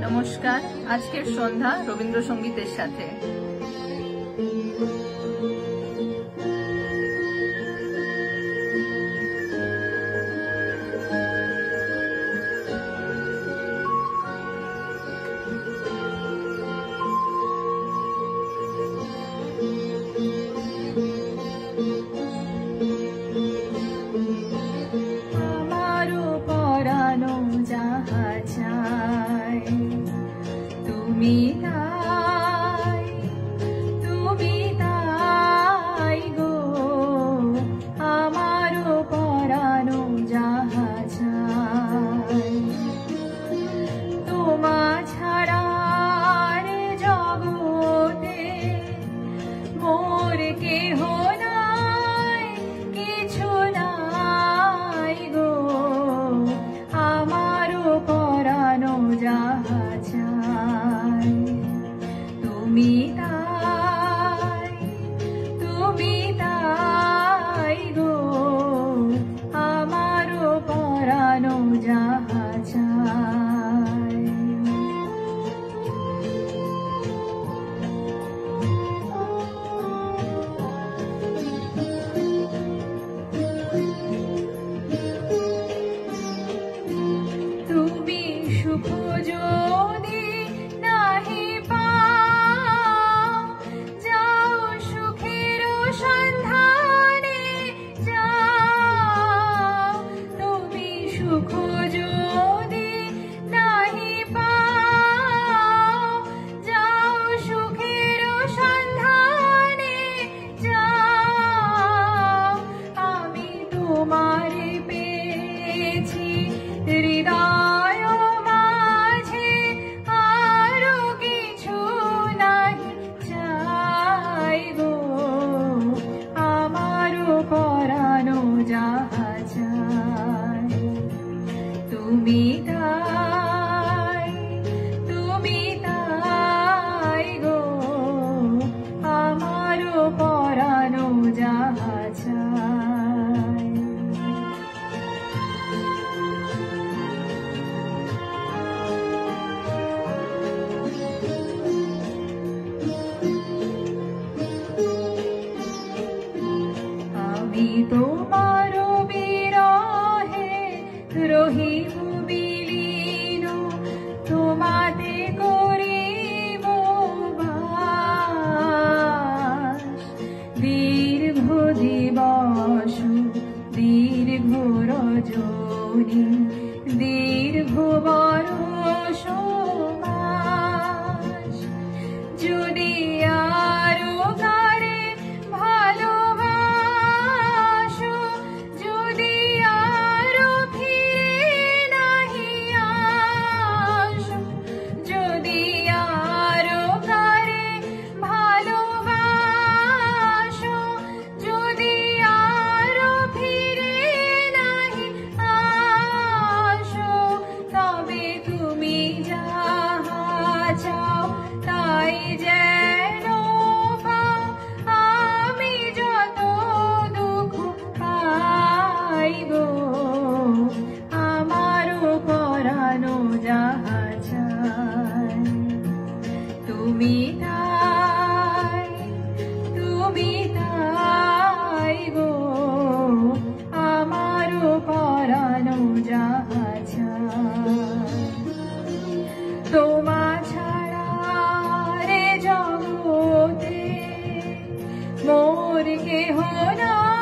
নমস্কার। আজকের সন্ধ্যা রবীন্দ্রসঙ্গীতের সাথে। তুমি তাই গো আমারও পরানো যাহা চাই, তোমা ছাড়া রে জগতে মোর কেহ নাই, কিছু নাই গো আমারও পরানো যাহা চাই। তুমি তাই গো আমারও পরানো যাহা চাই। তুমি সুখ যদি নাহি পাও, যাও সুখের সন্ধানে যাও। তুমি সুখ যদি নাহি পাও, যাও সুখের সন্ধানে যাও। আমি তোমারে পেয়েছি হৃদয় মাঝে, আরো কিছু নাহি চাই গো আমারও পরানো যাহা চাই। তুমি তাই গো আমারও পরানো যাহা চাই। আমি তোমার বিরহে রহিব বিলীন, তোমাতে করিব বাস। দীর্ঘ দিবস দীর্ঘ রজনী দীর্ঘ বরষ মাস, যদি আরো কারে ভালোবাসো, যদি আরো ফিরে নাহি আসো, যদি আরো কারে ভালোবাসো, যদি আরো ফিরে নাহি আসো, তবে তুমি যাহা চাও তাই যেন পাও। আমি যত দুঃখ পাই গো আমারও পরানো যাহা চাই। তুমি তাই গো আমারও পরানো যাহা চাই। তোমা ছাড়া রে জগতে মোর কেহ নাই।